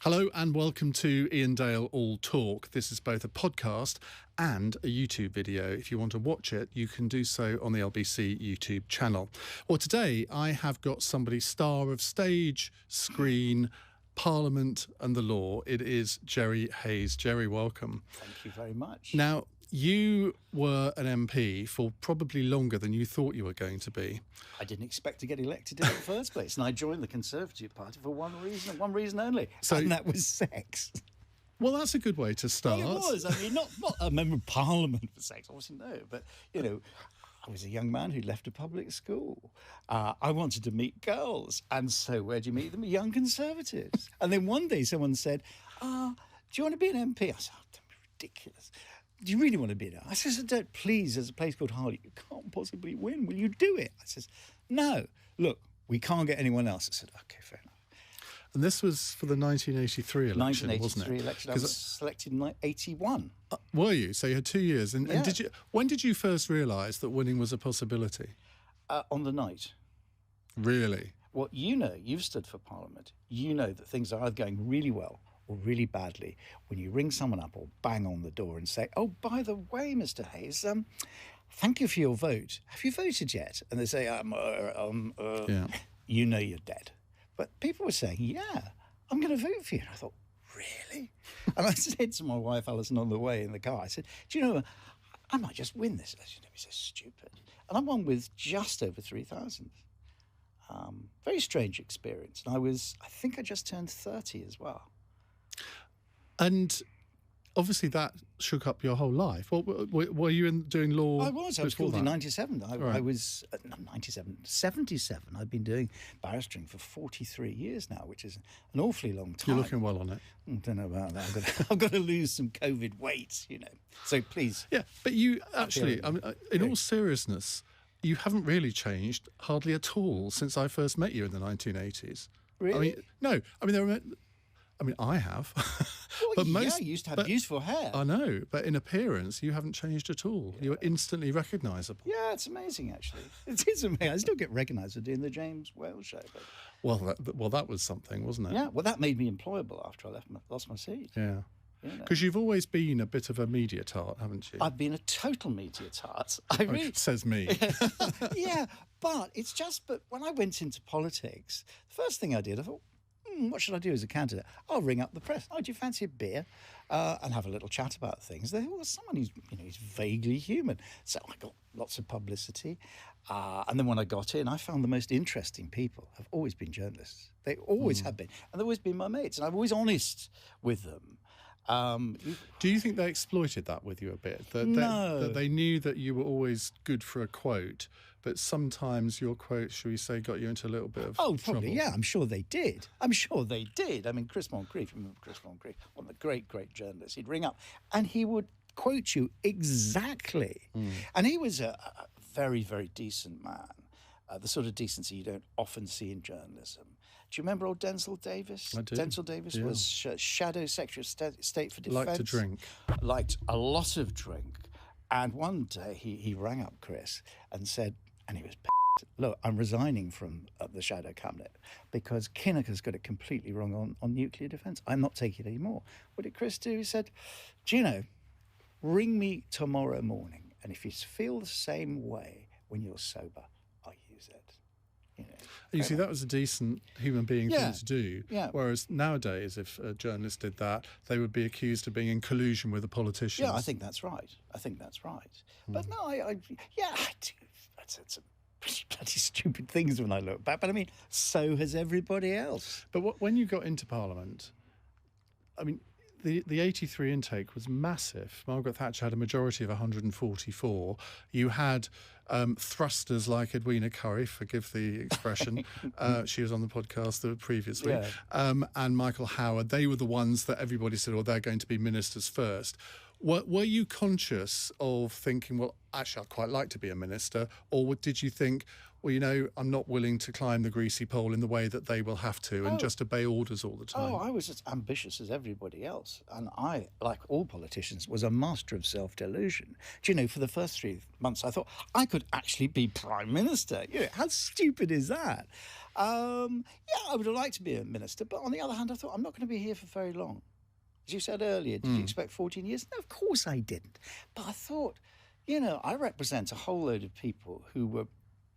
Hello and welcome to Iain Dale All Talk. This is both a podcast and a YouTube video. If you want to watch it, you can do so on the LBC YouTube channel. Well, today I have got somebody star of stage, screen, Parliament and the law. It is Jerry Hayes. Jerry, welcome. Thank you very much. Now, you were an MP for probably longer than you thought you were going to be. I didn't expect to get elected in the first place, and I joined the Conservative Party for one reason, and one reason only, and that was sex. Well, that's a good way to start. Well, it was. I mean, not a member of Parliament for sex, obviously, no. But, you know, I was a young man who left a public school. I wanted to meet girls. And so where do you meet them? Young Conservatives. And then one day someone said, do you want to be an MP? I said, oh, don't be ridiculous. Do you really want to be there? I says, don't, please, there's a place called Harlow. You can't possibly win. Will you do it? I says, no. Look, we can't get anyone else. I said, OK, fair enough. And this was for the 1983 election, 1983 wasn't it? election. I was selected in 81. Were you? So you had 2 years. And did you? When did you first realise that winning was a possibility? On the night. Really? Well, you know, you've stood for Parliament. You know that things are either going really well or really badly when you ring someone up or bang on the door and say, oh, by the way, Mr. Hayes, thank you for your vote. Have you voted yet? And they say, you know you're dead. But people were saying, yeah, I'm going to vote for you. And I thought, really? And I said to my wife, Alison, on the way in the car, I said, do you know, I might just win this. She said, so stupid. And I won with just over 3,000. Very strange experience. And I think I just turned 30 as well. And obviously that shook up your whole life. Well, were you doing law? I was called in 97. I was, 77. I've been doing barristering for 43 years now, which is an awfully long time. You're looking well on it. I don't know about that. I've got to lose some COVID weight, you know. So please. Yeah, but you actually, I mean, in all seriousness, you haven't really changed hardly at all since I first met you in the 1980s. Really? I mean, no. I have. Well, you used to have beautiful hair. I know, but in appearance, you haven't changed at all. Yeah. You're instantly recognisable. Yeah, it's amazing, actually. It is amazing. I still get recognised for doing the James Whale show. But... Well, that was something, wasn't it? Yeah, well, that made me employable after I lost my seat. Yeah. Because you've always been a bit of a media tart, haven't you? I've been a total media tart. Says me. Yeah, but it's just, but when I went into politics, the first thing I did, I thought, what should I do as a candidate? I'll ring up the press. Oh, do you fancy a beer? And have a little chat about things. There was someone who's, he's vaguely human. So I got lots of publicity. And then when I got in, I found the most interesting people have always been journalists. They always have been. And they've always been my mates. And I'm always honest with them. Do you think they exploited that with you a bit? No. That they knew that you were always good for a quote, but sometimes your quote, shall we say, got you into a little bit of trouble? Probably, yeah. I'm sure they did. I mean, Chris Moncrief, remember Chris Moncrief, one of the great, great journalists, he'd ring up and he would quote you exactly. And he was a very, very decent man, the sort of decency you don't often see in journalism. Do you remember old Denzil Davis? I do. Denzil Davis was Shadow Secretary of State for Defence. Liked to drink. Liked a lot of drink. And one day he rang up Chris and said, and he was pissed, look, I'm resigning from the Shadow Cabinet because Kinnock has got it completely wrong on nuclear defence. I'm not taking it anymore. What did Chris do? He said, do you know, ring me tomorrow morning, and if you feel the same way when you're sober, I'll use it. You see, that was a decent human being thing to do. Yeah. Whereas nowadays, if a journalist did that, they would be accused of being in collusion with the politicians. Yeah, I think that's right. But no, I do. I'd said some pretty bloody stupid things when I look back. But I mean, so has everybody else. But when you got into Parliament, I mean, the 83 intake was massive. Margaret Thatcher had a majority of 144. You had thrusters like Edwina Currie, forgive the expression. She was on the podcast the previous week. And Michael Howard. They were the ones that everybody said, oh, they're going to be ministers first. Were you conscious of thinking, well, actually, I'd quite like to be a minister? Or did you think, well, I'm not willing to climb the greasy pole in the way that they will have to and just obey orders all the time? Oh, I was as ambitious as everybody else. And I, like all politicians, was a master of self-delusion. Do you know, for the first 3 months, I thought I could actually be Prime Minister. How stupid is that? I would have liked to be a minister. But on the other hand, I thought, I'm not going to be here for very long. As you said earlier, did you expect 14 years? No, of course I didn't. But I thought, I represent a whole load of people who were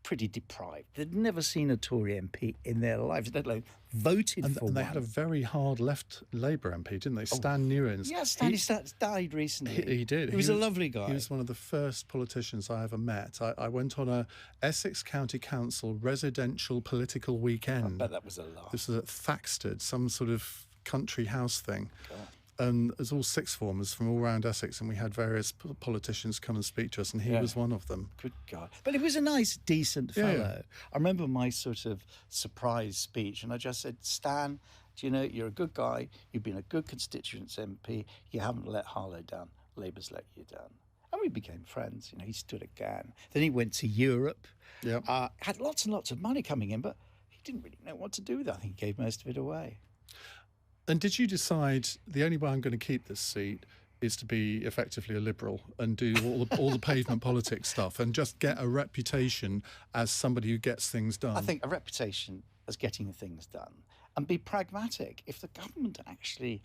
pretty deprived. They'd never seen a Tory MP in their lives, let alone voted for one. And they had a very hard left Labour MP, didn't they? Stan Newins. Yeah, Stan died recently. He did. He was a lovely guy. He was one of the first politicians I ever met. I went on a Essex County Council residential political weekend. I bet that was a laugh. This was at Thaxted, some sort of country house thing. God. And there's all sixth formers from all around Essex, and we had various politicians come and speak to us, and he was one of them. Good God. But he was a nice, decent fellow. I remember my sort of surprise speech, and I just said, Stan, you're a good guy, you've been a good constituents MP, you haven't let Harlow down, Labour's let you down. And we became friends. He stood at GAN. Then he went to Europe, had lots and lots of money coming in, but he didn't really know what to do with it. I think he gave most of it away. And did you decide the only way I'm going to keep this seat is to be effectively a Liberal and do all the pavement politics stuff and just get a reputation as somebody who gets things done? I think a reputation as getting things done and be pragmatic. If the government actually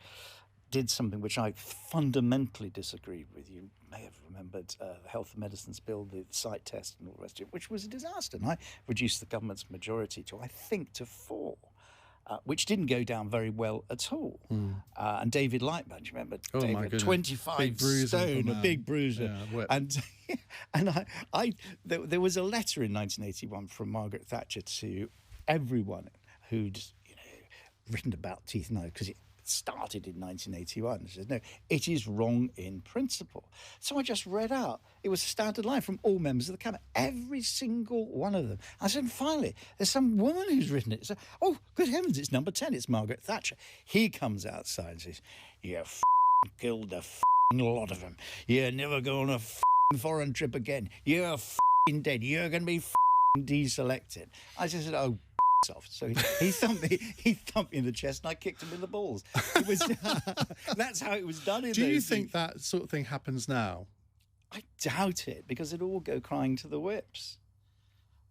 did something which I fundamentally disagreed with, you may have remembered the Health and Medicines Bill, the site test and all the rest of it, which was a disaster. And I reduced the government's majority to 4. Which didn't go down very well at all. And David Lightman, do you remember? David, 25 stone, a big bruiser. Yeah, and there was a letter in 1981 from Margaret Thatcher to everyone who'd written about teeth and eyes, because it started in 1981. She says, no, it is wrong in principle. So I just read out. It was a standard line from all members of the cabinet, every single one of them. I said, finally, there's some woman who's written it. So, oh, good heavens, it's number 10. It's Margaret Thatcher. He comes outside and says, you killed a lot of them. You're never going on a foreign trip again. You're dead. You're going to be deselected. I just said, oh, off. So he thumped me in the chest, and I kicked him in the balls. It was that's how it was done. Do you think that sort of thing happens now? I doubt it, because it'd all go crying to the whips.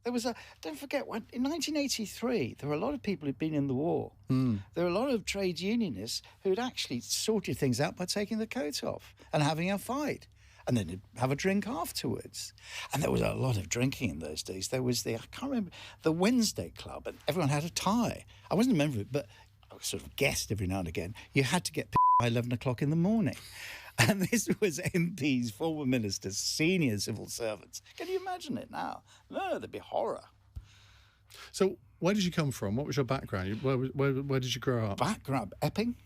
There was don't forget, in 1983, there were a lot of people who'd been in the war. There were a lot of trade unionists who'd actually sorted things out by taking the coat off and having a fight. And then they'd have a drink afterwards. And there was a lot of drinking in those days. There was I can't remember, the Wednesday Club, and everyone had a tie. I wasn't a member of it, but I sort of guessed every now and again, you had to get by 11 o'clock in the morning. And this was MPs, former ministers, senior civil servants. Can you imagine it now? No, there'd be horror. So where did you come from? What was your background? Where did you grow up? Background, Epping.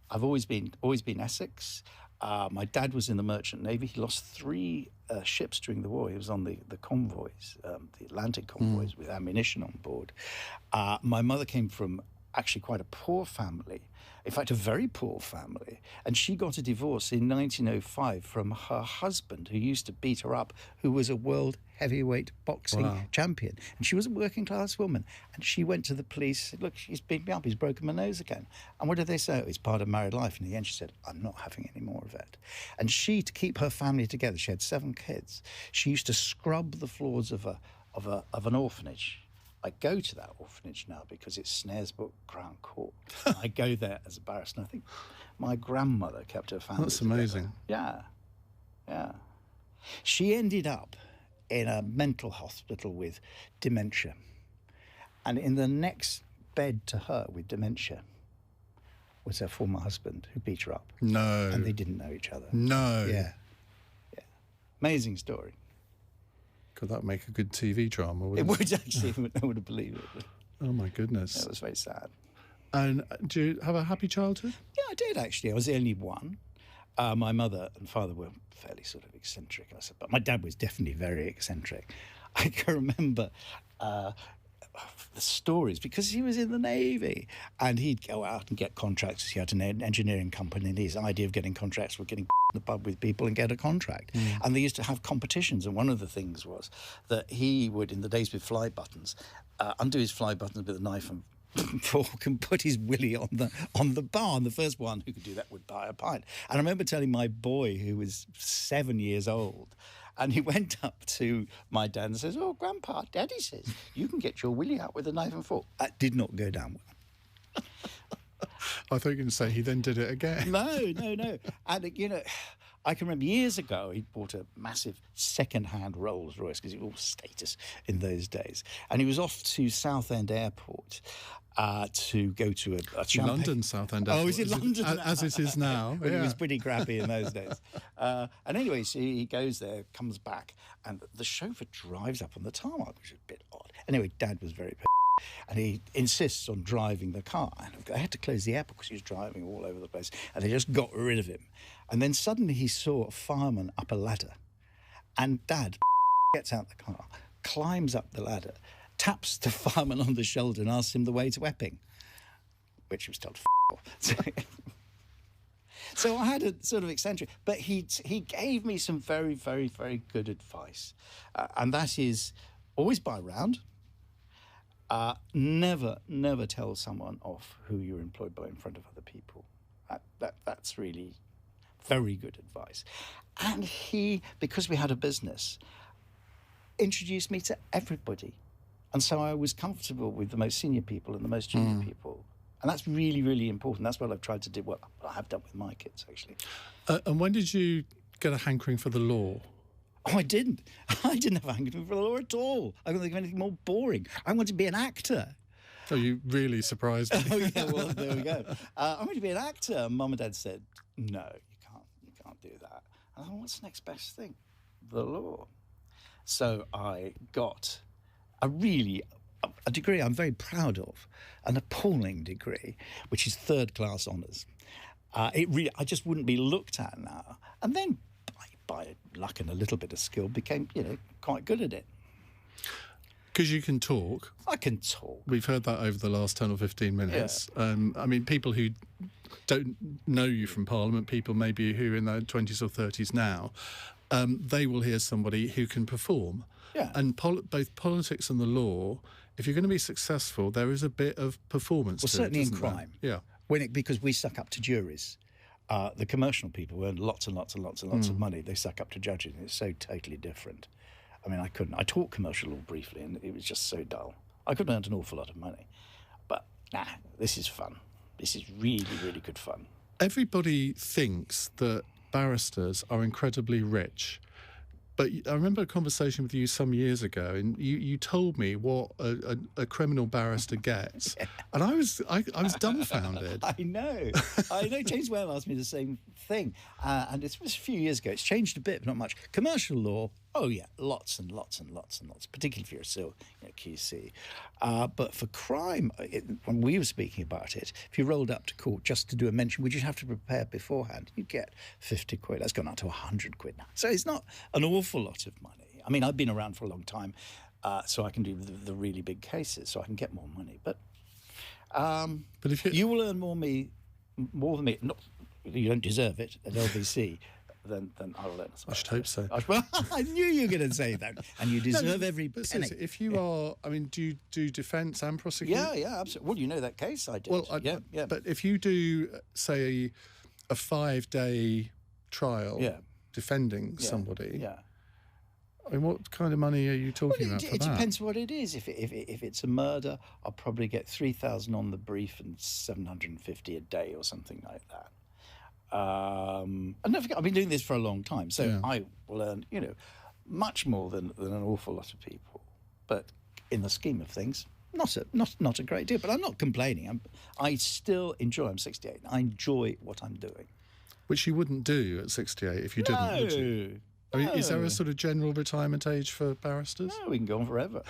I've always been Essex. My dad was in the Merchant Navy. He lost 3 ships during the war. He was on the convoys, the Atlantic convoys, with ammunition on board. My mother came from actually quite a poor family, in fact, a very poor family. And she got a divorce in 1905 from her husband, who used to beat her up, who was a world heavyweight boxing champion. And she was a working class woman. And she went to the police, said, look, she's beat me up, he's broken my nose again. And what did they say? Oh, it's part of married life. And in the end, she said, I'm not having any more of it. And she, to keep her family together, she had 7 kids. She used to scrub the floors of an orphanage. I go to that orphanage now because it's Snaresbrook Crown Court. I go there as a barrister. I think my grandmother kept her family together. Amazing. Yeah. She ended up in a mental hospital with dementia. And in the next bed to her with dementia was her former husband, who beat her up. No. And they didn't know each other. No. Yeah. Amazing story. Could that make a good TV drama? It would actually. I would have believed it. Oh, my goodness. It was very sad. And do you have a happy childhood? Yeah, I did, actually. I was the only one. My mother and father were fairly sort of eccentric, I suppose. But my dad was definitely very eccentric. I can remember the stories, because he was in the Navy and he'd go out and get contracts. He had an engineering company, and his idea of getting contracts was getting in the pub with people and get a contract. And they used to have competitions, and one of the things was that he would, in the days with fly buttons, undo his fly buttons with a knife and fork and put his willy on the bar, and the first one who could do that would buy a pint. And I remember telling my boy, who was 7 years old, and he went up to my dad and says, "Oh, Grandpa, Daddy says you can get your willy out with a knife and fork." That did not go down well. I thought you were going to say he then did it again. No. And, you know, I can remember years ago he bought a massive second-hand Rolls Royce, because it was all status in those days. And he was off to Southend Airport to go to a champagne... London Southend Airport. Oh, is it London? As it is now. But it was pretty crappy in those days. And anyway, so he goes there, comes back, and the chauffeur drives up on the tarmac, which is a bit odd. Anyway, Dad was very pissed. And he insists on driving the car. And I had to close the airport because he was driving all over the place. And they just got rid of him. And then suddenly he saw a fireman up a ladder. And Dad gets out the car, climbs up the ladder, taps the fireman on the shoulder and asks him the way to Epping, which he was told off. So I had a sort of eccentric, but he gave me some very, very, very good advice. And that is always buy round. Never tell someone off who you're employed by in front of other people. That's really very good advice. And he, because we had a business, introduced me to everybody. And so I was comfortable with the most senior people and the most junior people. And that's really, really important. That's what I've tried to do, what I have done with my kids, actually. And when did you get a hankering for the law? Oh, I didn't. I didn't have a hankering for the law at all. I couldn't think of anything more boring. I wanted to be an actor. Oh, you really surprised me. Oh, yeah, well, there we go. I wanted to be an actor. And Mum and Dad said, "No, you can't do that." And I thought, what's the next best thing? The law. So I got a degree I'm very proud of, an appalling degree, which is third-class honours. I just wouldn't be looked at now. And then, by luck and a little bit of skill, became, quite good at it. Because you can talk. I can talk. We've heard that over the last 10 or 15 minutes. Yeah. I mean, people who don't know you from Parliament, people maybe who are in their 20s or 30s now, they will hear somebody who can perform. Yeah. And both politics and the law, if you're going to be successful, there is a bit of performance to it. Well, certainly in isn't crime. there? Yeah. Because we suck up to juries. The commercial people earn lots and lots and lots and lots of money. They suck up to judges. It's so totally different. I mean, I taught commercial law briefly, and it was just so dull. I could have earned an awful lot of money. But, this is fun. This is really, really good fun. Everybody thinks that barristers are incredibly rich. But I remember a conversation with you some years ago, and you told me what a criminal barrister gets, and I was dumbfounded. I know. James Whale asked me the same thing, and it was a few years ago. It's changed a bit, but not much. Commercial law, oh yeah, lots and lots and lots and lots, particularly if you're still QC. But for crime, when we were speaking about it, if you rolled up to court just to do a mention, which you'd have to prepare beforehand, you'd get 50 quid. That's gone up to 100 quid now. So it's not an awful lot of money. I mean, I've been around for a long time, so I can do the really big cases, so I can get more money. But if you will earn more than me. Not, you don't deserve it at LBC. Then I will earn. I should hope so. I knew you were going to say that, and you deserve every penny. Seriously, if you are, I mean, do you do defence and prosecution? Yeah, absolutely. Well, you know that case I did. Well, yeah. But if you do, say, a 5-day trial defending somebody, I mean, what kind of money are you talking about for that? It depends what it is. If it's a murder, I'll probably get 3,000 on the brief and 750 a day or something like that. And don't forget, I've been doing this for a long time, so I will earn, much more than an awful lot of people. But in the scheme of things, not a great deal. But I'm not complaining. I still enjoy. I'm 68. I enjoy what I'm doing. Which you wouldn't do at 68 if you didn't, would you? I mean, is there a sort of general retirement age for barristers? No, we can go on forever.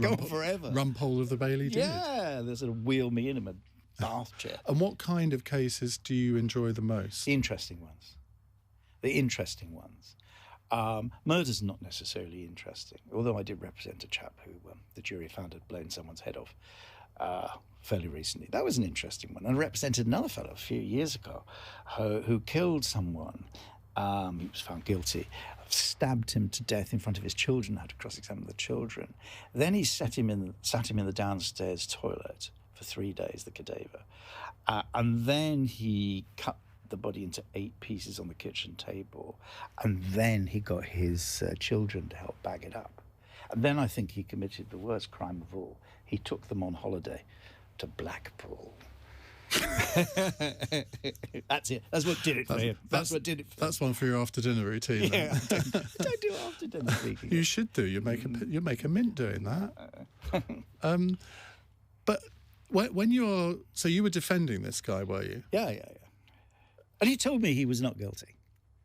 Go on forever. Rumpole of the Bailey did. Yeah, they sort of wheel me in a bath chair. And what kind of cases do you enjoy the most? The interesting ones. Murder's not necessarily interesting, although I did represent a chap who the jury found had blown someone's head off fairly recently. That was an interesting one. And I represented another fellow a few years ago who killed someone. He was found guilty, stabbed him to death in front of his children, had to cross-examine the children. Then he sat him in the downstairs toilet for 3 days, the cadaver. And then he cut the body into 8 pieces on the kitchen table, and then he got his children to help bag it up. And then I think he committed the worst crime of all. He took them on holiday to Blackpool. That's it. That's what did it for him. That's what did it for him. That's one for your after dinner routine. Yeah, don't do after dinner speaking. You should do. You make a mint doing that. But when you're you were defending this guy, were you? Yeah. And he told me he was not guilty.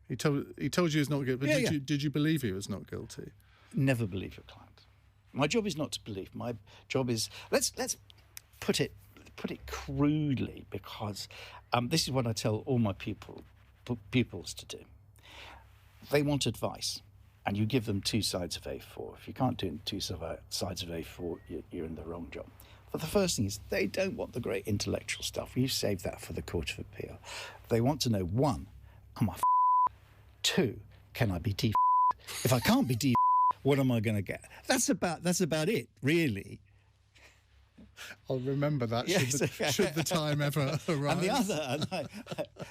He told you he was not guilty. But Yeah, did you believe he was not guilty? Never believe your client. My job is not to believe. My job is let's put it crudely, because this is what I tell all my pupils to do. They want advice, and you give them 2 sides of A4. If you can't do 2 sides of A4, you're in the wrong job. But the first thing is they don't want the great intellectual stuff. You save that for the Court of Appeal. They want to know, 1, am I 2, can I be D? If I can't be D, what am I going to get? That's about it, really. I'll remember that should the time ever arrive. And the other,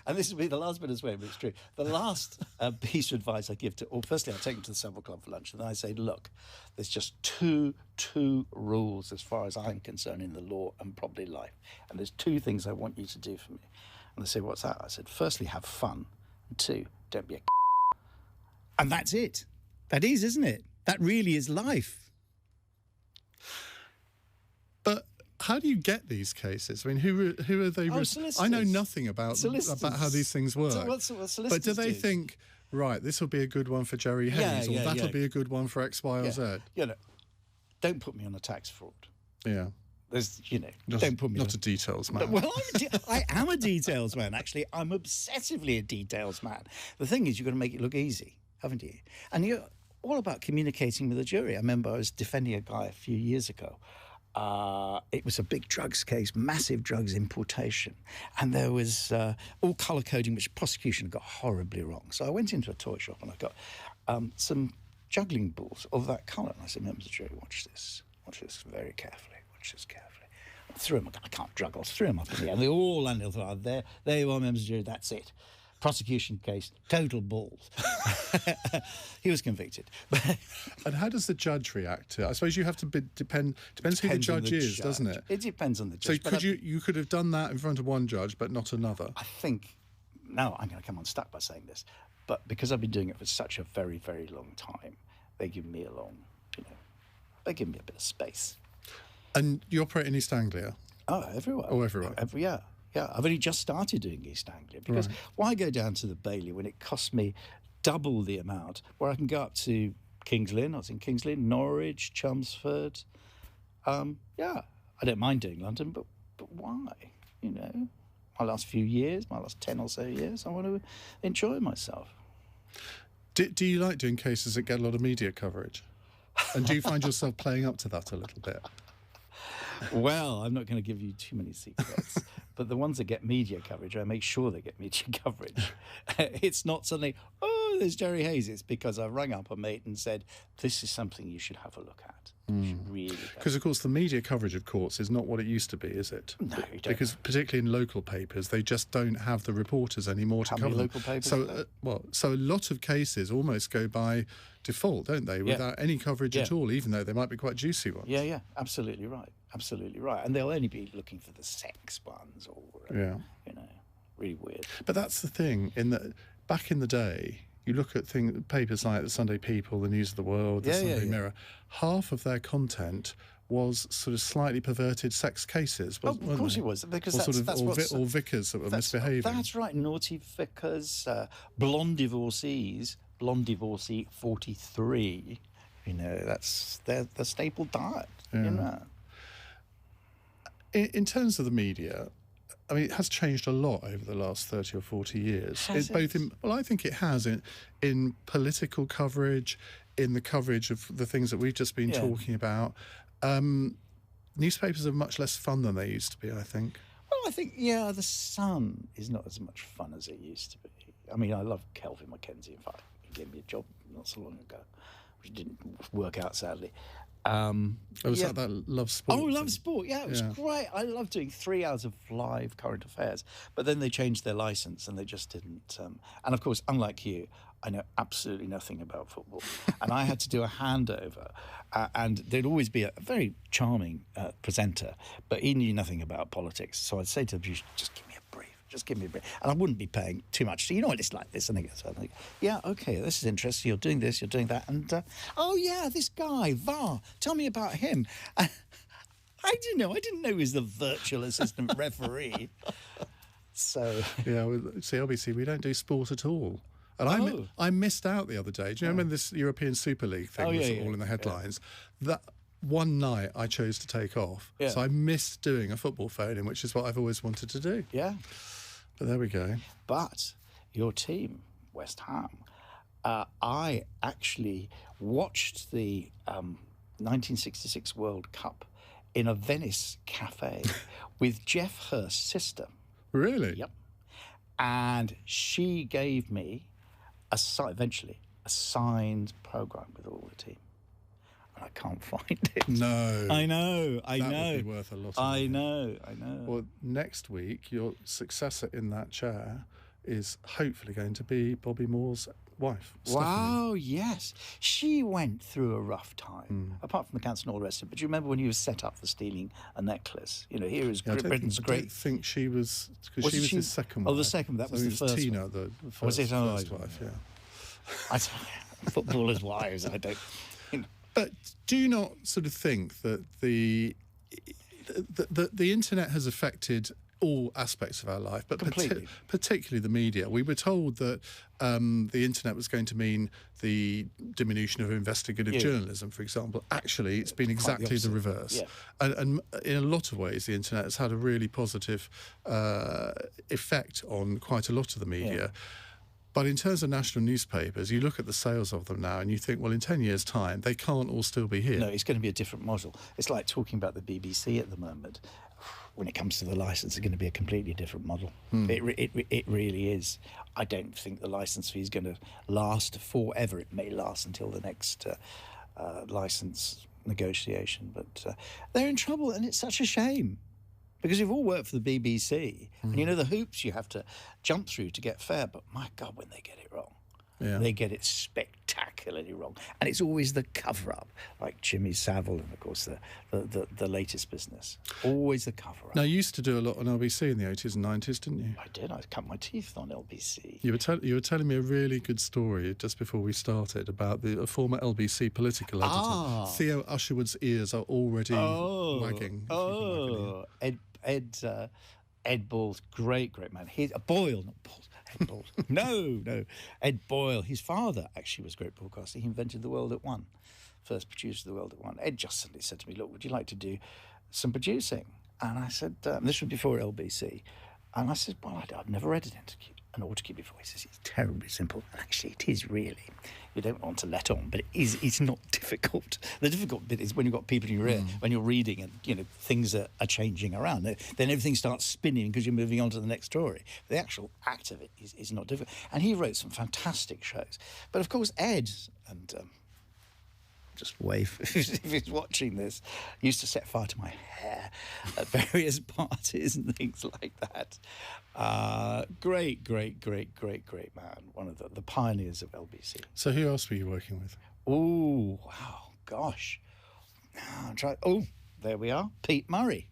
and this will be the last bit as well, but it's true. The last piece of advice I give firstly, I take them to the Savile Club for lunch, and then I say, look, there's just two rules as far as I'm concerned in the law and probably life. And there's 2 things I want you to do for me. And they say, what's that? I said, firstly, have fun. And 2, don't be a And that's it. That is, isn't it? That really is life. But how do you get these cases? I mean, who are they? I know nothing about how these things work. But do they think, right, this will be a good one for Jerry Hayes, or that'll be a good one for X, Y, or Z? Don't put me on a tax fraud. Yeah. There's, don't put me not a details man. Well, I am a details man. Actually, I'm obsessively a details man. The thing is, you've got to make it look easy, haven't you? And you're all about communicating with the jury. I remember I was defending a guy a few years ago. It was a big drugs case, massive drugs importation. And there was all colour coding, which prosecution got horribly wrong. So I went into a toy shop and I got some juggling balls of that colour. And I said, members of the jury, watch this very carefully. Watch this carefully. I threw them, I can't juggle, threw them up in the air. And they all landed there. There you are, members of the jury, that's it. Prosecution case, total balls. He was convicted. And how does the judge react to it? I suppose you have to depends who the judge is, doesn't it? It depends on the judge. So you could have done that in front of one judge, but not another? I think, now I'm going to come unstuck by saying this, but because I've been doing it for such a very, very long time, they give me they give me a bit of space. And you operate in East Anglia? Oh, everywhere. Oh, everywhere. Yeah, I've only just started doing East Anglia because why go down to the Bailey when it costs me double the amount where I can go up to Kings Lynn? I was in Kings Lynn, Norwich, Chelmsford. I don't mind doing London, but why? My last few years, my last 10 or so years, I want to enjoy myself. Do you like doing cases that get a lot of media coverage? And do you find yourself playing up to that a little bit? Well, I'm not going to give you too many secrets, but the ones that get media coverage, I make sure they get media coverage. It's not suddenly, there's Jerry Hayes. It's because I rang up a mate and said, this is something you should have a look at. Because, of course, the media coverage of courts is not what it used to be, is it? No, you don't. Because particularly in local papers, they just don't have the reporters anymore to cover them. Local papers? So a lot of cases almost go by default, don't they, without any coverage at all, even though they might be quite juicy ones. Yeah, absolutely right. Absolutely right. And they'll only be looking for the sex ones or, really weird. But that's the thing, back in the day, you look at papers like the Sunday People, the News of the World, the Sunday Mirror, half of their content was sort of slightly perverted sex cases. Of course it was, because or vicars that were misbehaving. That's right, naughty vicars, blonde divorcees, blonde divorcee 43. That's the staple diet. In terms of the media, I mean, it has changed a lot over the last 30 or 40 years. Has Both in, well, I think it has in political coverage, in the coverage of the things that we've just been talking about. Newspapers are much less fun than they used to be, I think. Well, I think, the Sun is not as much fun as it used to be. I mean, I love Kelvin Mackenzie. In fact, he gave me a job not so long ago, which didn't work out, sadly. Was that Love Sport? Oh, Love Sport, yeah, it was great. I loved doing 3 hours of live current affairs. But then they changed their licence and they just didn't. And of course, unlike you, I know absolutely nothing about football. And I had to do a handover. And there'd always be a very charming presenter, but he knew nothing about politics. So I'd say to the producer, just give me a brief. Just give me a brief. And I wouldn't be paying too much. So, you know what it's like this. And I think, yeah, okay, this is interesting. You're doing this, you're doing that. And, this guy, VAR, tell me about him. I didn't know he was the virtual assistant referee. So... Yeah, with LBC, we don't do sport at all. And I missed out the other day. Do you remember this European Super League thing was all in the headlines? Yeah. That one night I chose to take off. Yeah. So I missed doing a football phone-in, which is what I've always wanted to do. Yeah. But there we go. But your team, West Ham, I actually watched the 1966 World Cup in a Venice cafe with Geoff Hurst's sister. Really? Yep. And she gave me eventually a signed programme with all the team. And I can't find it. No. I know. That would be worth a lot of money. I know. Well, next week, your successor in that chair is hopefully going to be Bobby Moore's wife, Wow, yes. She went through a rough time, apart from the cancer and all the rest of it. But do you remember when he was set up for stealing a necklace? You know, here is Britain's great... I don't think she was... Because she was his second wife. Oh, the second. That was the first Tina, one. the first, was it? first wife, yeah. Footballers' wives, I don't... But do you not sort of think that the internet has affected all aspects of our life, but particularly the media? We were told that the internet was going to mean the diminution of investigative journalism, for example. Actually, it's been exactly the reverse. Yeah. And in a lot of ways, the internet has had a really positive effect on quite a lot of the media. Yeah. But in terms of national newspapers, you look at the sales of them now and you think, well, in 10 years' time, they can't all still be here. No, it's going to be a different model. It's like talking about the BBC at the moment. When it comes to the licence, it's going to be a completely different model. It really is. I don't think the licence fee is going to last forever. It may last until the next licence negotiation. But they're in trouble, and it's such a shame. Because we've all worked for the BBC, and you know the hoops you have to jump through to get fair, but my God, when they get it wrong, they get it spectacularly wrong. And it's always the cover-up, like Jimmy Savile and, of course, the latest business. Always the cover-up. Now, you used to do a lot on LBC in the 80s and 90s, didn't you? I did. I cut my teeth on LBC. You were telling me a really good story just before we started about a former LBC political editor. Theo Usherwood's ears are already wagging. Ed Ball's great man. He's a Boyle, not Ball. Ed Ball. No. Ed Boyle. His father actually was a great broadcaster. He invented The World at One, first producer of The World at One. Ed just suddenly said to me, "Look, would you like to do some producing?" And I said, this was before LBC. And I said, well, I've never read an autocue before. He says, it's terribly simple. And actually, it is really. You don't want to let on, but it's not difficult. The difficult bit is when you've got people in your ear, when you're reading and, things are changing around. Then everything starts spinning because you're moving on to the next story. The actual act of it is not difficult. And he wrote some fantastic shows. But, of course, Ed, and just wave if he's watching this, used to set fire to my hair at various parties and things like that. Great man. One of the pioneers of LBC. So who else were you working with? Oh, wow, gosh. There we are. Pete Murray.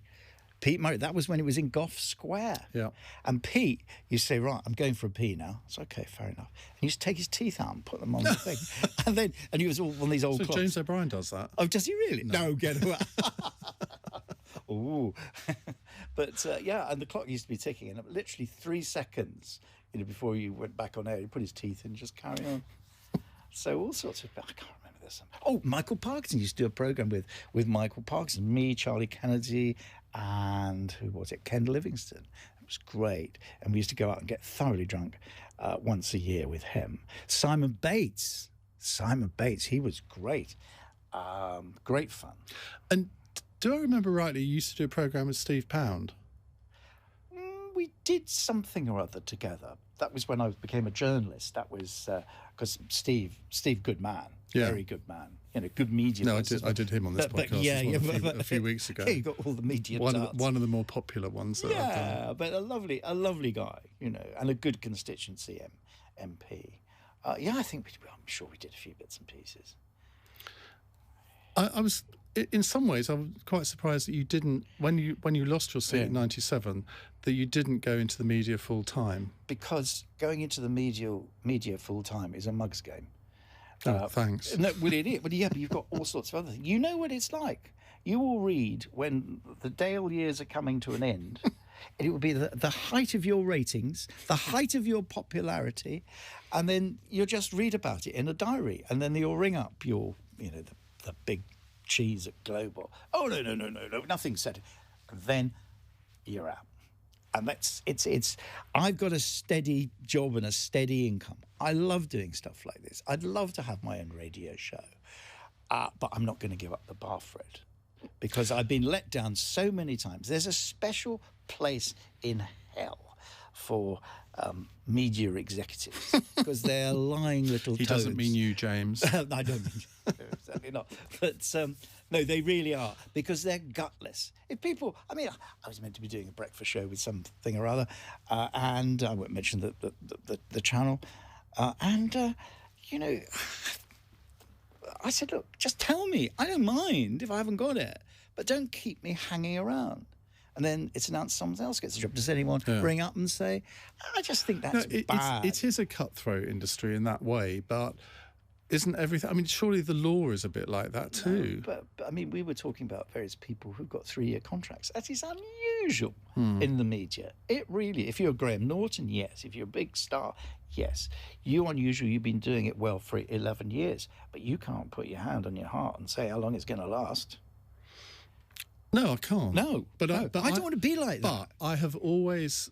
That was when it was in Gough Square. Yeah. And Pete used to say, right, I'm going for a pee now. It's okay, fair enough. And he used to take his teeth out and put them on the thing. And he was all one of these old clocks. James O'Brien does that? Oh, does he really? No, get away. Ooh. But, and the clock used to be ticking. And literally 3 seconds, before you went back on air, he put his teeth in and just carry on. So all sorts of... I can't remember this. Oh, Michael Parkinson used to do a programme with Michael Parkinson. Me, Charlie Kennedy... and who was it? Ken Livingstone. It was was great. And we used to go out and get thoroughly drunk once a year with him. Simon Bates, he was great. Great fun. And do I remember rightly, you used to do a programme with Steve Pound? We did something or other together. That was when I became a journalist. That was because Steve, good man, very good man. Good media. No, I did him on this podcast a few weeks ago. You got all the media. One of the more popular ones. That I've done. But a lovely guy, and a good constituency MP. I think I'm sure we did a few bits and pieces. I was, in some ways, I was quite surprised that you didn't, when you lost your seat in '97, that you didn't go into the media full time. Because going into the media full time is a mug's game. Thanks. No, well, it is. But you've got all sorts of other things. You know what it's like. You will read when the Dale years are coming to an end. It will be the height of your ratings, the height of your popularity, and then you'll just read about it in a diary, and then you'll ring up your, the big cheese at Global. Oh, no, nothing said. And then you're out. And I've got a steady job and a steady income. I love doing stuff like this. I'd love to have my own radio show. But I'm not going to give up the bar for it because I've been let down so many times. There's a special place in hell for media executives because they're lying little toads. He doesn't mean you, James. I don't mean you. Certainly not. But no, they really are because they're gutless. If people, I was meant to be doing a breakfast show with something or other, and I won't mention the channel, I said, look, just tell me. I don't mind if I haven't got it, but don't keep me hanging around. And then it's announced someone else gets the job. Does anyone ring up and say, I just think that's bad? It is a cutthroat industry in that way, but isn't everything... surely the law is a bit like that too. No, but we were talking about various people who've got 3-year contracts. That is unusual in the media. It really... If you're Graham Norton, yes. If you're a big star, yes. You're unusual. You've been doing it well for 11 years, but you can't put your hand on your heart and say how long it's going to last. No, I can't. No, but I don't want to be like that. But I have always...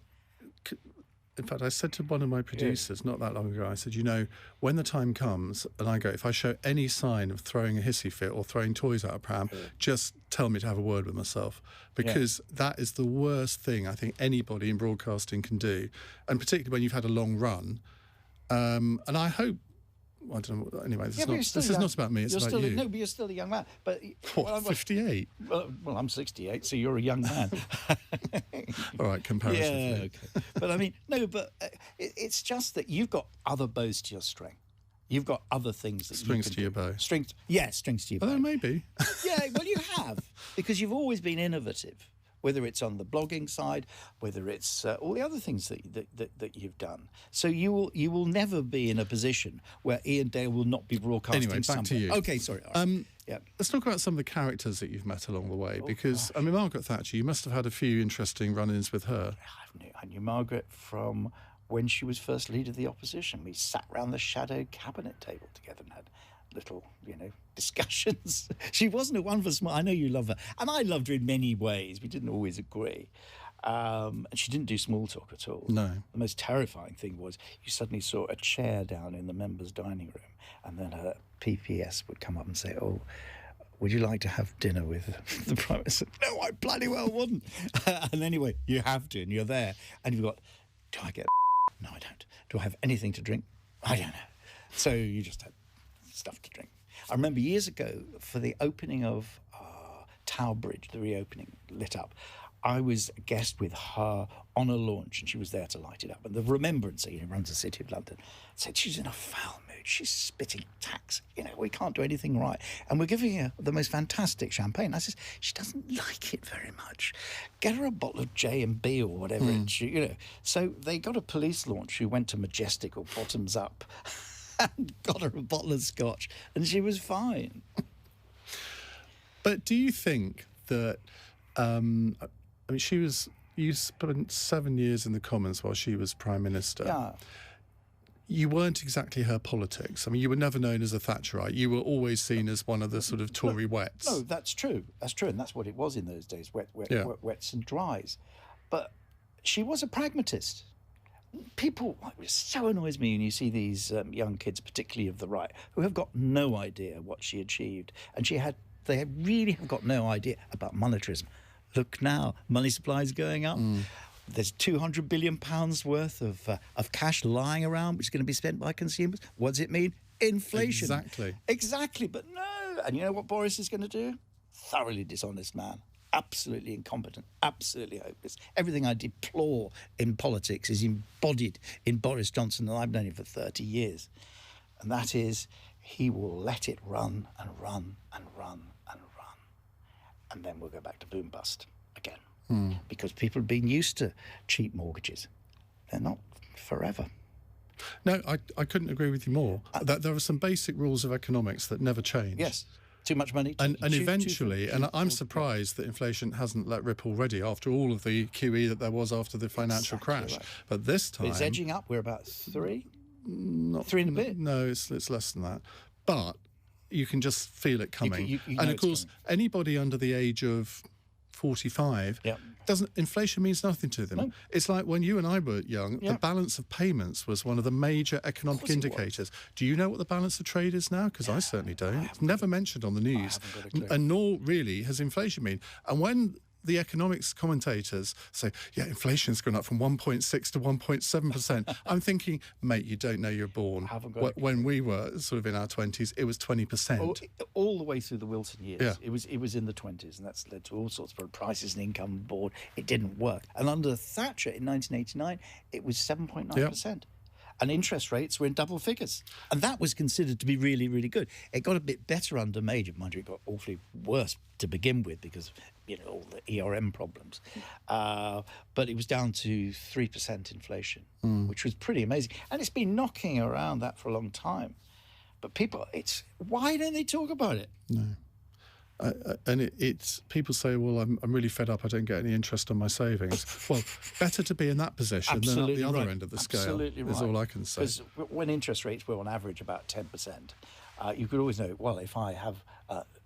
In fact, I said to one of my producers not that long ago, I said, when the time comes and I go, if I show any sign of throwing a hissy fit or throwing toys out of pram, just tell me to have a word with myself. Because that is the worst thing I think anybody in broadcasting can do. And particularly when you've had a long run. And I hope... I don't know. Anyway, this is not about me. It's about you. No, but you're still a young man. But 58? Well, I'm 68, so you're a young man. All right, comparatively. Yeah, okay. But it's just that you've got other bows to your string. You've got other things that strings to your bow. Strings to your bow. Oh, maybe. Yeah, well, you have because you've always been innovative. Whether it's on the blogging side, whether it's all the other things that you've done. So you will never be in a position where Iain Dale will not be broadcasting anyway, back to you. Okay, sorry. Right. Let's talk about some of the characters that you've met along the way, because, Margaret Thatcher, you must have had a few interesting run-ins with her. I knew Margaret from when she was first leader of the opposition. We sat round the shadow cabinet table together and had little, discussions. She wasn't a one for small. I know you love her. And I loved her in many ways. We didn't always agree. And she didn't do small talk at all. No. The most terrifying thing was you suddenly saw a chair down in the members' dining room, and then her PPS would come up and say, "Oh, would you like to have dinner with the Prime Minister?" No, I bloody well wouldn't. And anyway, you have to, and you're there. And you've got, do I get... No, I don't. Do I have anything to drink? I don't know. So you just had stuff to drink. I remember years ago for the opening of Tower Bridge, the reopening lit up, I was a guest with her on a launch and she was there to light it up. And the remembrancer, who runs the City of London, said she's in a foul mood. She's spitting tacks. We can't do anything right. And we're giving her the most fantastic champagne. I said, she doesn't like it very much. Get her a bottle of J&B or whatever. So they got a police launch who went to Majestic or Bottoms Up and got her a bottle of scotch, and she was fine. But do you think that... you spent 7 years in the Commons while she was Prime Minister. Yeah. You weren't exactly her politics. You were never known as a Thatcherite. You were always seen as one of the sort of Tory wets. No, that's true. That's true, and that's what it was in those days, wets and dries. But she was a pragmatist. People, it so annoys me when you see these young kids, particularly of the right, who have got no idea what she achieved. And they really have got no idea about monetarism. Look now, money supply is going up. There's £200 billion worth of cash lying around, which is going to be spent by consumers. What does it mean? Inflation. Exactly. But no. And you know what Boris is going to do? Thoroughly dishonest man. Absolutely incompetent. Absolutely hopeless. Everything I deplore in politics is embodied in Boris Johnson, and I've known him for 30 years. And that is, he will let it run and run and run and run. And then we'll go back to boom bust again. Because people have been used to cheap mortgages. They're not forever. No, I couldn't agree with you more. There are some basic rules of economics that never change. Yes. Too much money. And eventually, and I'm surprised that inflation hasn't let rip already after all of the QE that there was after the financial crash. Right. But this time... It's edging up. We're about 3? Not 3 and a bit? No, it's less than that. But you can just feel it coming. You and of course, anybody under the age of 45, inflation means nothing to them. No. It's like when you and I were young, the balance of payments was one of the major economic indicators. Do you know what the balance of trade is now? Because I certainly don't. It's never mentioned on the news. And nor really has inflation been. And when the economics commentators say, inflation's gone up from 1.6 to 1.7%. I'm thinking, mate, you don't know you're born. When we were sort of in our 20s, it was 20%. All the way through the Wilson years, it was in the 20s, and that's led to all sorts of prices and income board. It didn't work. And under Thatcher in 1989, it was 7.9%. And interest rates were in double figures. And that was considered to be really, really good. It got a bit better under Major. Mind you, it got awfully worse to begin with because, all the ERM problems. But it was down to 3% inflation, which was pretty amazing. And it's been knocking around that for a long time. But people, why don't they talk about it? No. And it's people say, well, I'm really fed up. I don't get any interest on my savings. Well, better to be in that position than at the other end of the scale. Is all I can say. Because when interest rates were on average about 10%, you could always know, well, if I have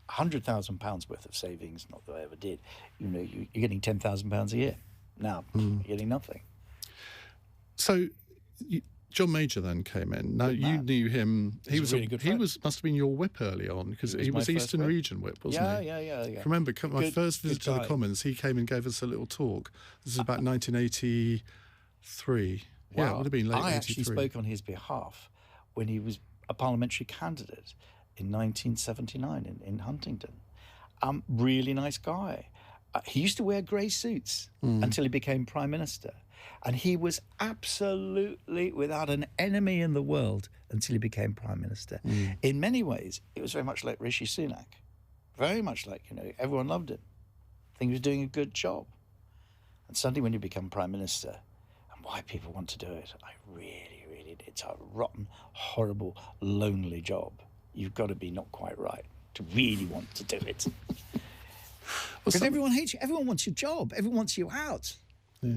£100,000 worth of savings, not that I ever did, you're getting £10,000 a year. Now you're getting nothing. So. John Major then came in. Now you knew him. He was really good friend. Must have been your whip early on because he was Eastern Region whip, wasn't he? Yeah. Remember, my first visit to the Commons, he came and gave us a little talk. This is about 1983. Wow. Yeah, it would have been late 83. I actually spoke on his behalf when he was a parliamentary candidate in 1979 in Huntingdon. Really nice guy. He used to wear grey suits until he became Prime Minister. And he was absolutely without an enemy in the world until he became Prime Minister. In many ways, it was very much like Rishi Sunak. Very much like, everyone loved him. I think he was doing a good job. And suddenly when you become Prime Minister, and why people want to do it, I really, it's a rotten, horrible, lonely job. You've got to be not quite right to really want to do it. Because everyone hates you. Everyone wants your job. Everyone wants you out. Yeah.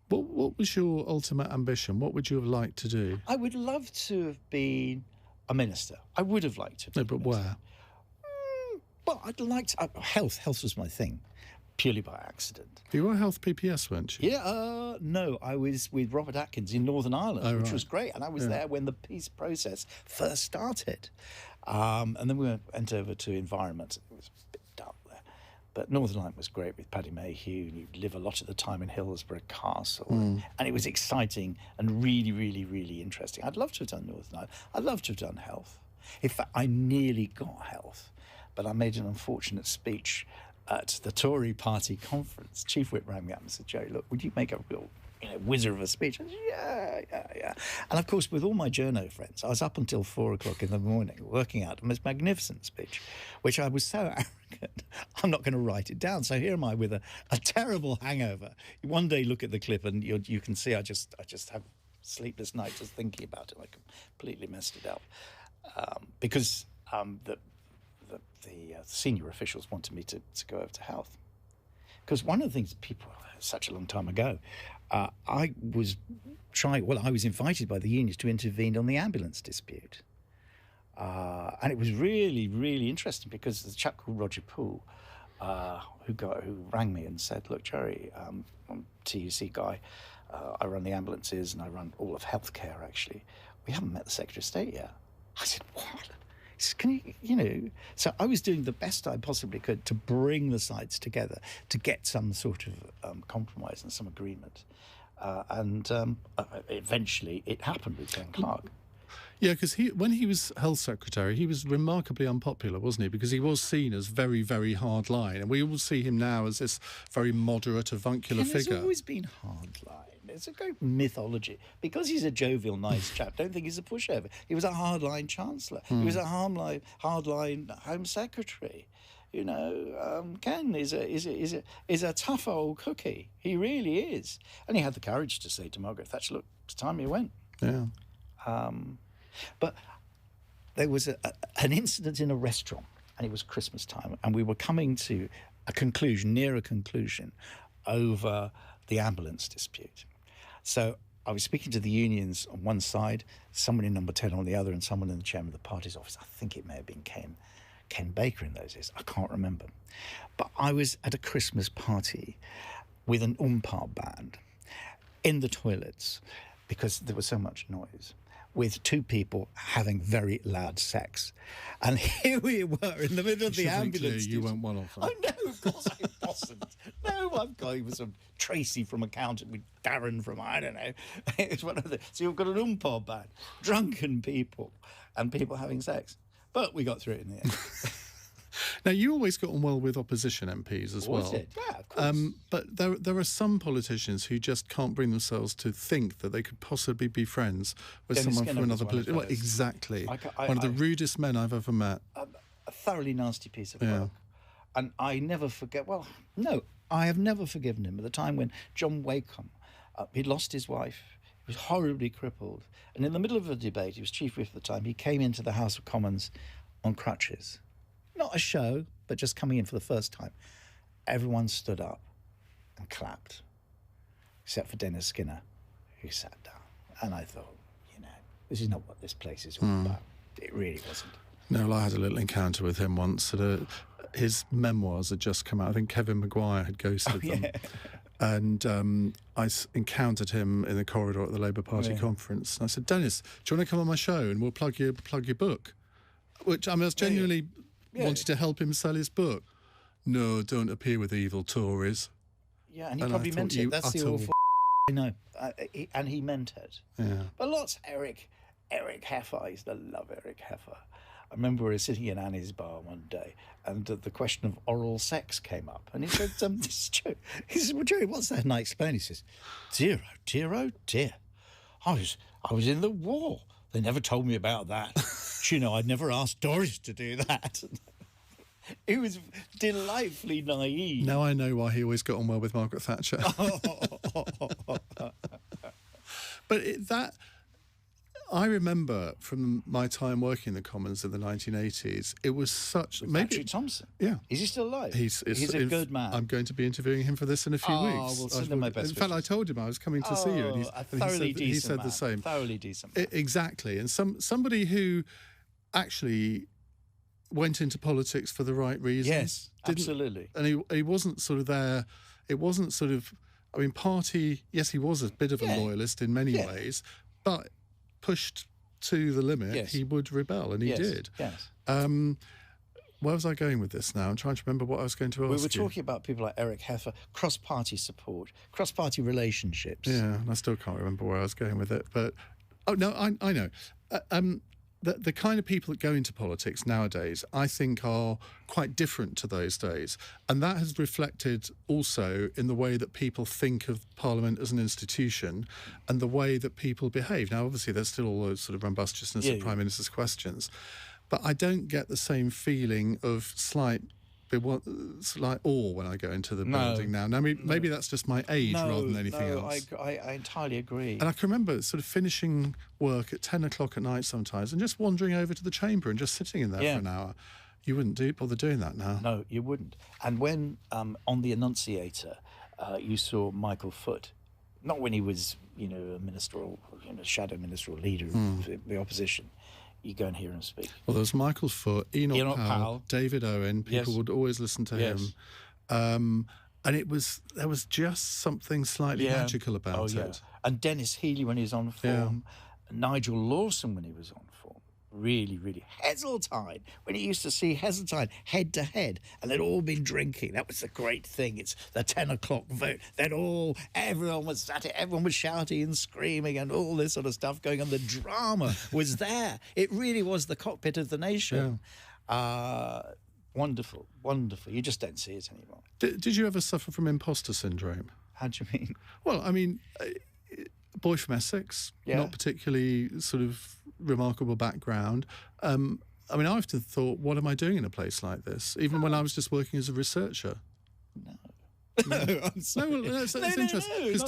What was your ultimate ambition? What would you have liked to do? I would love to have been a minister. I would have liked to. No, but where? Well, I'd like to. Health was my thing, purely by accident. You were a health PPS, weren't you? Yeah, no, I was with Robert Atkins in Northern Ireland, which was great, and I was there when the peace process first started. And then we went over to environment. It was a bit dull there. But Northern Ireland was great with Paddy Mayhew, and you'd live a lot of the time in Hillsborough Castle. And it was exciting and really, really, really interesting. I'd love to have done Northern Ireland. I'd love to have done health. In fact, I nearly got health, but I made an unfortunate speech at the Tory party conference. Chief Whip rang me up and said, Joe, look, would you make a real wizard of a speech? I said, yeah. And of course, with all my journo friends, I was up until 4 o'clock in the morning working out the most magnificent speech, which I was so arrogant, I'm not going to write it down. So here am I with a terrible hangover. One day look at the clip and you can see I just have sleepless nights just thinking about it. I completely messed it up because the senior officials wanted me to go over to health. Because one of the things people, such a long time ago, I was invited by the unions to intervene on the ambulance dispute. And it was really, really interesting because the chap called Roger Poole who rang me and said, "Look, Jerry, I'm a TUC guy. I run the ambulances and I run all of healthcare. Actually, we haven't met the Secretary of State yet." I said, "What?" He said, "Can you?" So I was doing the best I possibly could to bring the sides together to get some sort of compromise and some agreement. And eventually it happened with Ken Clarke. Yeah, because when he was health secretary, he was remarkably unpopular, wasn't he? Because he was seen as very, very hard line, and we all see him now as this very moderate, avuncular figure. He's always been hard line. It's a great mythology. Because he's a jovial, nice chap, don't think he's a pushover. He was a hardline chancellor. He was a hardline Home Secretary. Ken is a tough old cookie. He really is. And he had the courage to say to Margaret Thatcher, "Look, it's time you went." Yeah. But there was an incident in a restaurant, and it was Christmas time, and we were coming to near a conclusion over the ambulance dispute. So I was speaking to the unions on one side, someone in Number 10 on the other, and someone in the chairman of the party's office. I think it may have been Ken Baker in those days. I can't remember. But I was at a Christmas party with an band in the toilets because there was so much noise, with two people having very loud sex. And here we were in the middle of the ambulance. You weren't one of them. Oh, no, of course I wasn't. No, I'm going with some Tracy from accountant with Darren from, I don't know. It's one of the... So you've got an band, drunken people, and people having sex. But we got through it in the end. Now, you always got on well with opposition MPs as well. Was it? Yeah, of course. But there are some politicians who just can't bring themselves to think that they could possibly be friends with someone from another political... Well, exactly. One of the rudest men I've ever met. A thoroughly nasty piece of work. And I never forget... Well, no, I have never forgiven him. At the time when John Wakeham, he'd lost his wife, he was horribly crippled, and in the middle of a debate, he was Chief Whip at the time, he came into the House of Commons on crutches. Not a show, but just coming in for the first time. Everyone stood up and clapped, except for Dennis Skinner, who sat down. And I thought, this is not what this place is all about. It really wasn't. No, I had a little encounter with him once. His memoirs had just come out. I think Kevin Maguire had ghosted them. And I encountered him in the corridor at the Labour Party conference. And I said, "Dennis, do you want to come on my show and we'll plug your book?" Which I was genuinely... wanted to help him sell his book. "No, don't appear with evil Tories." Yeah, and he probably meant it. That's the awful I know. And he meant it. Yeah. But lots, Eric Heffer. I used to love Eric Heffer. I remember we were sitting in Annie's bar one day, and the question of oral sex came up. And he said, "This is true." He said, "Well, Jerry, what's that?" And I explained. He says, "Dear, oh dear, oh dear. I was in the war. They never told me about that. I'd never asked Doris to do that." He was delightfully naive. Now I know why he always got on well with Margaret Thatcher. But I remember from my time working in the Commons in the 1980s, it was such... Patrick Thompson? Yeah. Is he still alive? He's a good man. I'm going to be interviewing him for this in a few weeks. We'll send him my best In fact, I told him I was coming to see you, and he said the same. Thoroughly decent man. Exactly. And somebody who actually went into politics for the right reasons. Yes, absolutely. And he wasn't sort of there... It wasn't sort of... I mean, party... Yes, he was a bit of a loyalist in many ways, but... pushed to the limit, he would rebel, and he did. Yes. Where was I going with this now? I'm trying to remember what I was going to ask you. We were talking about people like Eric Heffer, cross-party support, cross-party relationships. Yeah, and I still can't remember where I was going with it. But, oh, no, I know. The kind of people that go into politics nowadays, I think, are quite different to those days. And that has reflected also in the way that people think of Parliament as an institution and the way that people behave. Now, obviously, there's still all those sort of rumbunciousness of Prime Minister's questions. But I don't get the same feeling of slight awe when I go into the building now. Now, maybe that's just my age rather than anything else. I entirely agree. And I can remember sort of finishing work at 10 o'clock at night sometimes and just wandering over to the chamber and just sitting in there for an hour. You wouldn't bother doing that now. No, you wouldn't. And when on the Annunciator you saw Michael Foot, not when he was, a ministerial, shadow ministerial leader of the opposition, you go and hear him speak. Well, there was Michael Foot, Enoch Powell, Powell. David Owen. People Yes. would always listen to Yes. him. And there was just something slightly magical about it. And Dennis Healy when he was on form, Nigel Lawson when he was on form. Really, really. Heseltine, when you used to see Heseltine head to head, and they'd all been drinking. That was the great thing. It's the 10 o'clock vote. Everyone was at it, everyone was shouting and screaming and all this sort of stuff going on. The drama was there. It really was the cockpit of the nation. Wonderful, wonderful. You just don't see it anymore. Did you ever suffer from imposter syndrome? How do you mean? Well, I mean, boy from Essex, not particularly sort of remarkable background. I mean, I often thought, what am I doing in a place like this? Even when I was just working as a researcher. No, I'm sorry. No, well, it's interesting because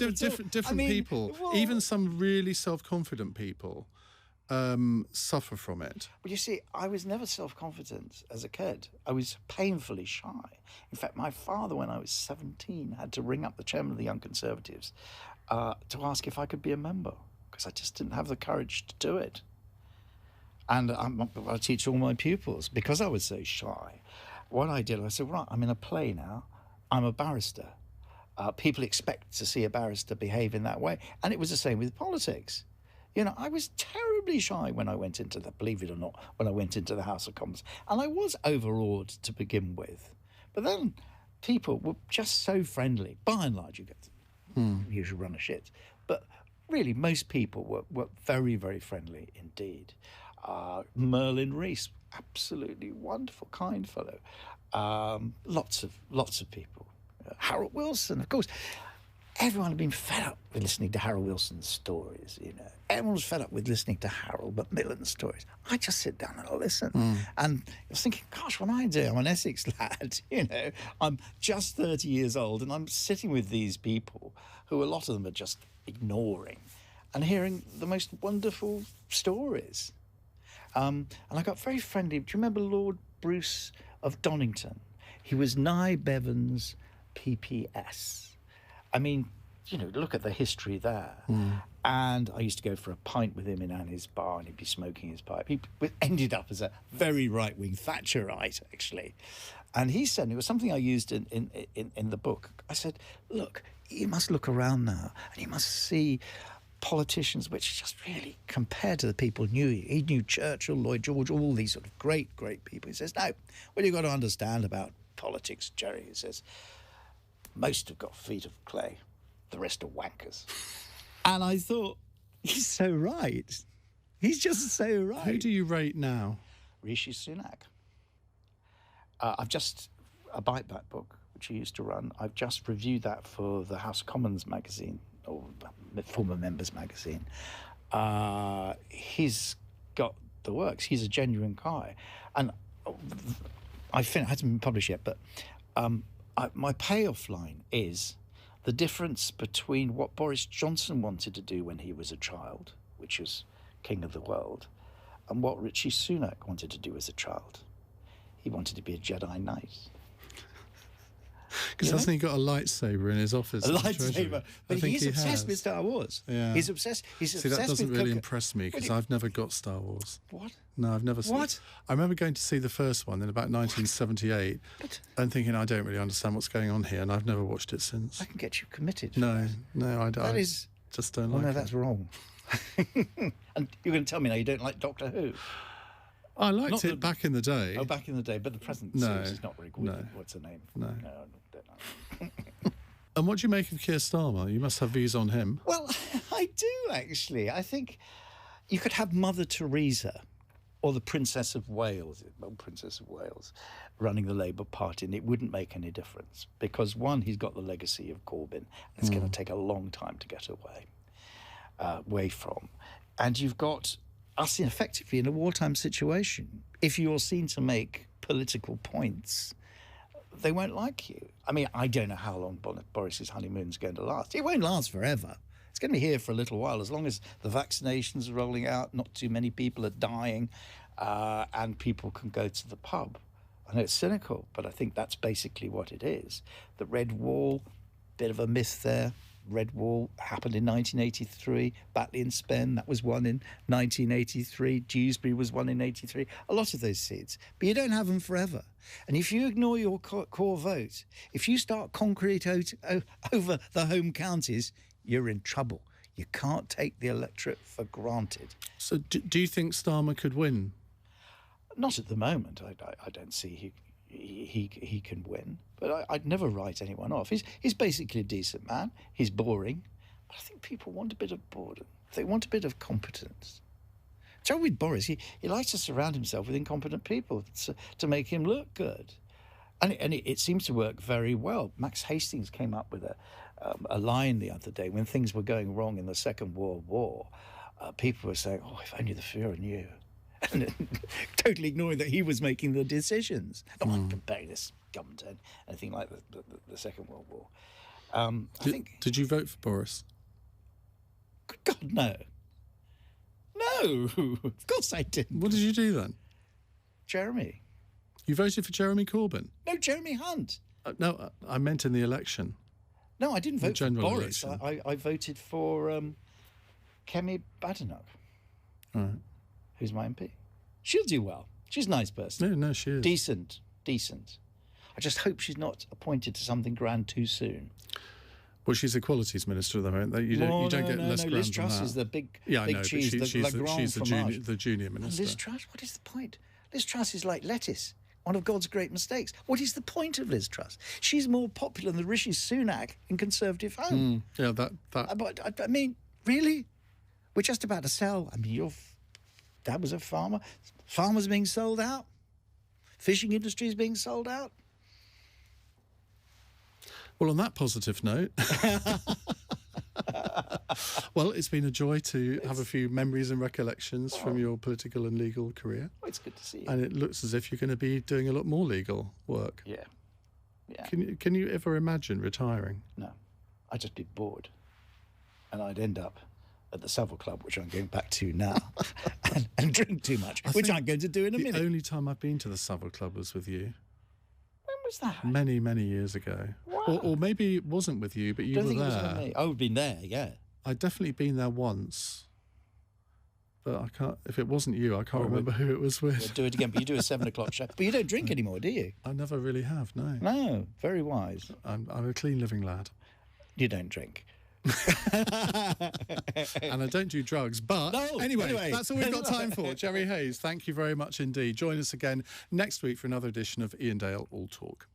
different people, even some really self-confident people, suffer from it. Well, you see, I was never self-confident as a kid. I was painfully shy. In fact, my father, when I was 17, had to ring up the chairman of the Young Conservatives to ask if I could be a member, because I just didn't have the courage to do it. And I teach all my pupils, because I was so shy, what I did, I said, right, I'm in a play now. I'm a barrister. People expect to see a barrister behave in that way. And it was the same with politics. You know, I was terribly shy when I went into believe it or not, when I went into the House of Commons. And I was overawed to begin with. But then people were just so friendly. By and large, you get the usual run of shit. But really, most people were very, very friendly indeed. Merlin Rees, absolutely wonderful, kind fellow. Lots of people. Harold Wilson, of course. Everyone had been fed up with listening to Harold Wilson's stories, you know. Everyone was fed up with listening to Harold Macmillan's stories. I just sit down and I listen. And I was thinking, gosh, what am I doing? I'm an Essex lad, you know. I'm just 30 years old and I'm sitting with these people who a lot of them are just ignoring and hearing the most wonderful stories. And I got very friendly. Do you remember Lord Bruce of Donington? He was Nye Bevan's PPS. I mean, you know, look at the history there. And I used to go for a pint with him in Annie's bar and he'd be smoking his pipe. He ended up as a very right-wing Thatcherite, actually. And he said, it was something I used in the book. I said, look, you must look around now and you must see politicians which just really, compared to the people knew you. He knew Churchill, Lloyd George, all these sort of great, great people. He says, no, what you've got to understand about politics, Jerry, he says, most have got feet of clay, the rest are wankers. And I thought, he's so right. He's just so right. Who do you rate now? Rishi Sunak. I've just, a Bite Back book, which he used to run, I've just reviewed that for the House of Commons magazine, or former members magazine. He's got the works. He's a genuine guy. And I hasn't been published yet, but my payoff line is the difference between what Boris Johnson wanted to do when he was a child, which was king of the world, and what Rishi Sunak wanted to do as a child. He wanted to be a Jedi Knight. Because hasn't he got a lightsaber in his office? A lightsaber. But he's obsessed with Star Wars. Yeah. He's obsessed. He's See, obsessed that doesn't with really impress me because I've never got Star Wars. What? No, I've never seen What? I remember going to see the first one in about 1978 and thinking, I don't really understand what's going on here, and I've never watched it since. I can get you committed. No, I don't. That is... just don't Oh, like no, it. that's wrong. And you're going to tell me now you don't like Doctor Who? I liked it back in the day. Oh, back in the day, but the present No, series is not very good. no. What's her name? No. I don't know. And what do you make of Keir Starmer? You must have views on him. Well, I do, actually. I think you could have Mother Teresa or the Princess of Wales, running the Labour Party, and it wouldn't make any difference because, one, he's got the legacy of Corbyn, and it's going to take a long time to get away from. And you've got us effectively in a wartime situation. If you're seen to make political points, they won't like you. I mean, I don't know how long Boris's honeymoon's going to last. It won't last forever. It's going to be here for a little while, as long as the vaccinations are rolling out, not too many people are dying, and people can go to the pub. I know it's cynical, but I think that's basically what it is. The Red Wall, bit of a myth there. Red Wall happened in 1983. Batley and Spen, that was won in 1983. Dewsbury was won in 83. A lot of those seats. But you don't have them forever. And if you ignore your core vote, if you start concrete over the home counties, you're in trouble. You can't take the electorate for granted. So do you think Starmer could win? Not at the moment. I don't see he can win. But I'd never write anyone off. He's basically a decent man. He's boring. But I think people want a bit of boredom. They want a bit of competence. The trouble with Boris, he likes to surround himself with incompetent people to make him look good. And it seems to work very well. Max Hastings came up with a line the other day when things were going wrong in the Second World War. People were saying, "Oh, if only the Führer knew." And totally ignoring that he was making the decisions. Not comparing this government to anything like the Second World War. Did you vote for Boris? God, no. No, of course I didn't. What did you do then? Jeremy. You voted for Jeremy Corbyn? No, Jeremy Hunt. No, I meant in the election. No, I didn't vote for Boris. Election. I voted for Kemi Badenoch. All right. Who's my MP. She'll do well. She's a nice person. No, she is. Decent. I just hope she's not appointed to something grand too soon. Well, she's Equalities Minister at the moment. You don't get less grand Liz than Truss that. is the big I cheese, she's the the junior minister. Liz Truss, what is the point? Liz Truss is like lettuce, one of God's great mistakes. What is the point of Liz Truss? She's more popular than Rishi Sunak in Conservative Home. Yeah, that. But I mean, really? We're just about to sell. I mean, your dad was a farmer. Farmers being sold out. Fishing industry is being sold out. Well, on that positive note, well, it's been a joy to have a few memories and recollections from your political and legal career. Well, it's good to see you. And it looks as if you're going to be doing a lot more legal work. Yeah. Can you ever imagine retiring? No. I'd just be bored. And I'd end up at the Savile Club, which I'm going back to now, and drink too much, which I'm going to do in a minute. The only time I've been to the Savile Club was with you. When was that? Many, many years ago. Wow. Or maybe it wasn't with you, but you were there. It was with me. I've been there, yeah. I'd definitely been there once. But I can't. If it wasn't you, I can't remember who it was with. We'll do it again, but you do a 7 o'clock show. But you don't drink anymore, do you? I never really have, no. No, very wise. I'm a clean living lad. You don't drink. And I don't do drugs, but anyway, that's all we've got time for. Jerry Hayes, thank you very much indeed. Join us again next week for another edition of Iain Dale All Talk.